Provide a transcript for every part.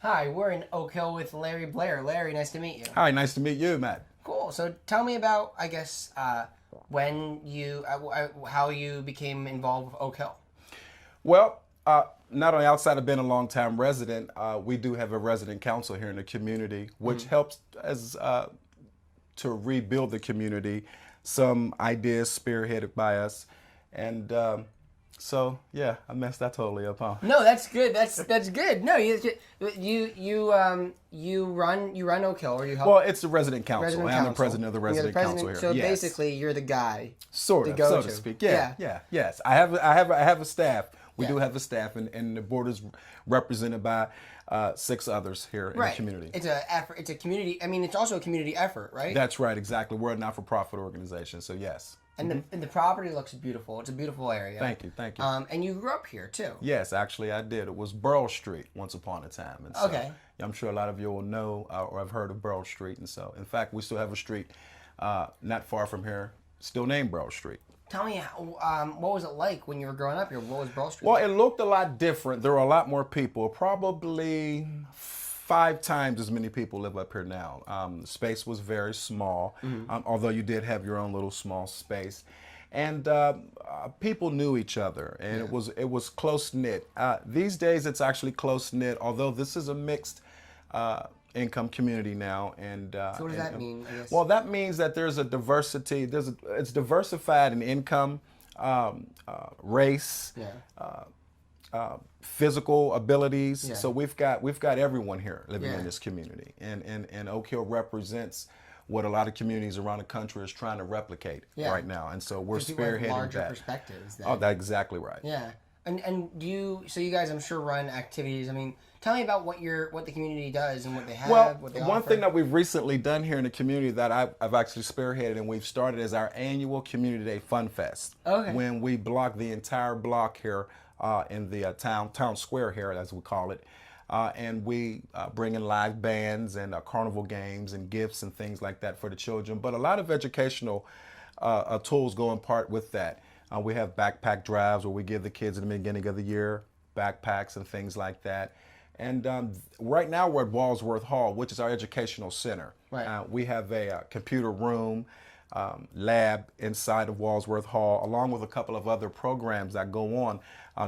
Hi, we're in Oak Hill with Larry Blair. Larry, nice to meet you. Hi, nice to meet you, Matt. Cool. So tell me about, I guess, when you, how you became involved with Oak Hill. Well, not only outside of being a long-time resident, we do have a resident council here in the community, which helps as to rebuild the community. Some ideas spearheaded by us, and so yeah, I messed that totally up, huh? No, that's good. That's good. No, you run Oak Hill, or you help. Well, it's the resident council. Resident I'm council. the president of the resident council here. So Yes. basically, you're the guy. Sort to of, go so to. to speak. Yes. I have a staff. We do have a staff, and the board is represented by 6 others here in the community. It's a effort. It's a community. I mean, it's also a community effort, right? That's right, exactly. We're a not-for-profit organization, so yes. And the property looks beautiful. It's a beautiful area. Thank you. And you grew up here too. Yes, actually I did. It was Burl Street once upon a time. And so Okay. I'm sure a lot of you will know or have heard of Burl Street. And so, in fact, we still have a street not far from here, still named Burl Street. Tell me, what was it like when you were growing up here? What was Burl Street? Well, it looked a lot different. There were a lot more people, probably 5 times as many people live up here now. Space was very small, although you did have your own little small space. And people knew each other, and it was close knit. These days, it's actually close knit, although this is a mixed income community now. And So what does that mean, I guess? Well, that means that there's a diversity. It's diversified in income, race, physical abilities. Yeah. So we've got everyone here living in this community, and Oak Hill represents what a lot of communities around the country is trying to replicate right now, and so we're spearheading larger that. perspectives. Then. Oh, that's exactly right. Yeah, and so you guys, I'm sure, run activities. I mean, tell me about what the community does and what they have. Well, what they one offer. thing that we've recently done here in the community that I've actually spearheaded and we've started is our annual Community Day Fun Fest. Okay. When we block the entire block here in the town square here, as we call it. And we bring in live bands and carnival games and gifts and things like that for the children. But a lot of educational tools go in part with that. We have backpack drives where we give the kids in the beginning of the year backpacks and things like that. And right now we're at Walsworth Hall, which is our educational center. Right. We have a computer room, lab inside of Walsworth Hall, along with a couple of other programs that go on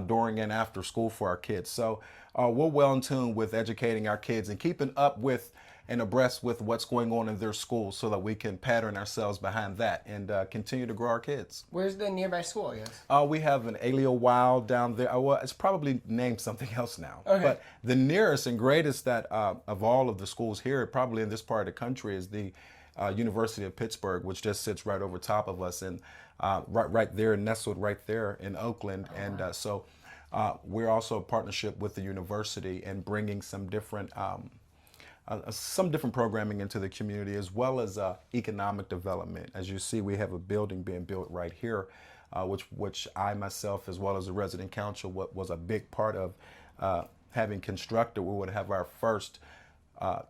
during and after school for our kids. So we're well in tune with educating our kids and keeping up with and abreast with what's going on in their schools so that we can pattern ourselves behind that and continue to grow our kids. Where's the nearby school, I guess? We have an Aleo Wild down there. Well, it's probably named something else now. Okay. But the nearest and greatest that of all of the schools here, probably in this part of the country, is the University of Pittsburgh, which just sits right over top of us and right there, nestled right there in Oakland. So we're also a partnership with the university and bringing some different programming into the community, as well as economic development. As you see, we have a building being built right here, which I myself, as well as the resident council, was a big part of having constructed. We would have our first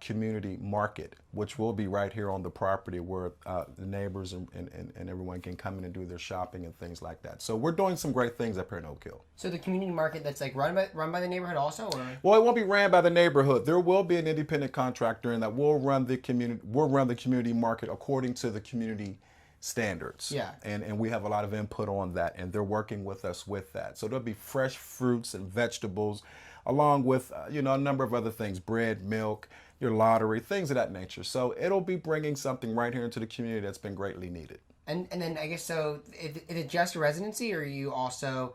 community market, which will be right here on the property where the neighbors and everyone can come in and do their shopping and things like that. So we're doing some great things up here in Oak Hill. So the community market that's like run by the neighborhood also, or? Well, it won't be ran by the neighborhood. There will be an independent contractor, and that will run the community market according to the community standards. Yeah. And we have a lot of input on that, and they're working with us with that. So there'll be fresh fruits and vegetables, along with a number of other things, bread, milk, your lottery, things of that nature. So it'll be bringing something right here into the community that's been greatly needed. And then I guess so. Is it just residency, or do you also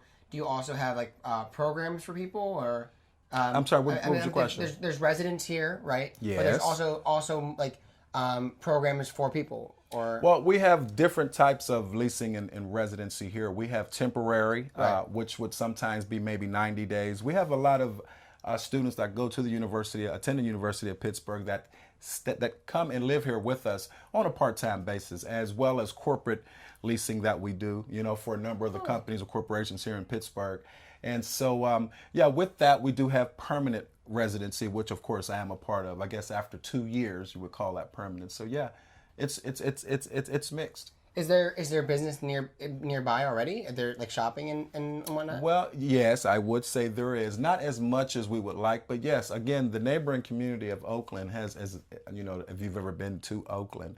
have like programs for people, or? I'm sorry. What was your question? There's residents here, right? Yes. But there's also like programs for people, or? Well, we have different types of leasing and residency here. We have temporary, which would sometimes be maybe 90 days. We have a lot of students that go to the university, attend the University of Pittsburgh, that come and live here with us on a part-time basis, as well as corporate leasing that we do, for a number of the companies or corporations here in Pittsburgh. And so, with that, we do have permanent residency, which of course I am a part of. I guess after 2 years, you would call that permanent. So yeah, it's mixed. Is there business nearby already? Are there like shopping and whatnot? Well, yes, I would say there is. Not as much as we would like, but yes, again, the neighboring community of Oakland has, as you know, if you've ever been to Oakland,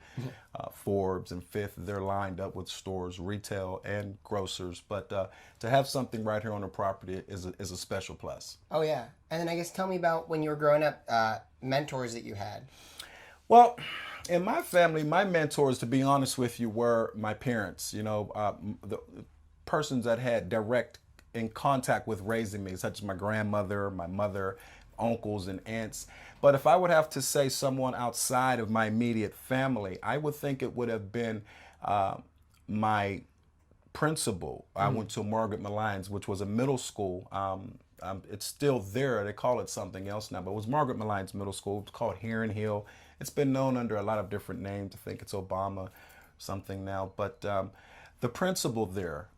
Forbes and Fifth, they're lined up with stores, retail and grocers. But to have something right here on the property is a special plus. Oh yeah, and then I guess tell me about when you were growing up, mentors that you had. Well, in my family, my mentors, to be honest with you, were my parents. You know, the persons that had direct in contact with raising me, such as my grandmother, my mother, uncles, and aunts. But if I would have to say someone outside of my immediate family, I would think it would have been my principal. I went to Margaret, which was a middle school. It's still there. They call it something else now, but it was Margaret Malines Middle School. It's called Heron Hill. It's been known under a lot of different names. I think it's Obama something now. But the principal there,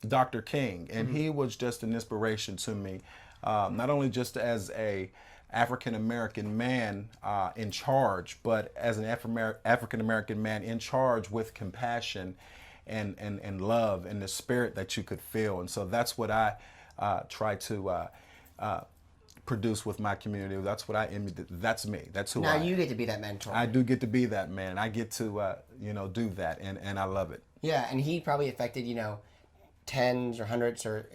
Dr. King, and he was just an inspiration to me, not only just as a African-American man in charge, but as an African-American man in charge with compassion and love and the spirit that you could feel. And so that's what I try to produce with my community. That's what that's me. That's who I am. Now you get to be that mentor. I do get to be that man. I get to do that, and I love it. Yeah, and he probably affected tens or hundreds or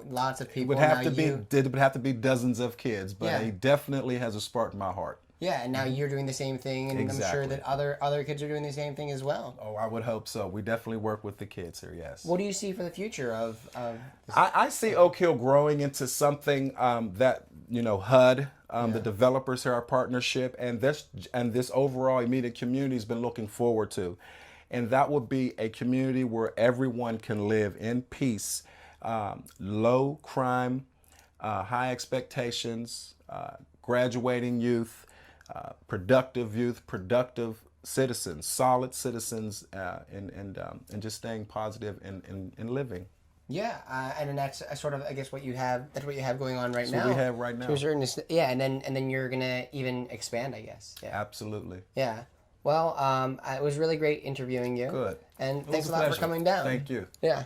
lots of people. It would have to be dozens of kids, but he definitely has a spark in my heart. Yeah, and now you're doing the same thing, and Exactly. I'm sure that other kids are doing the same thing as well. Oh, I would hope so. We definitely work with the kids here, yes. What do you see for the future of this? I see Oak Hill growing into something that, HUD, the developers here, our partnership, and this overall immediate community has been looking forward to. And that would be a community where everyone can live in peace, low crime, high expectations, graduating youth, productive citizens, solid citizens, and just staying positive and living. Yeah, and then that's sort of, I guess, what you have. That's what you have going on right now. That's what we have right now. To a certain extent, yeah, and then you're gonna even expand, I guess. Yeah. Absolutely. Yeah. Well, it was really great interviewing you. Good. And thanks a lot for coming down. Thank you. Yeah.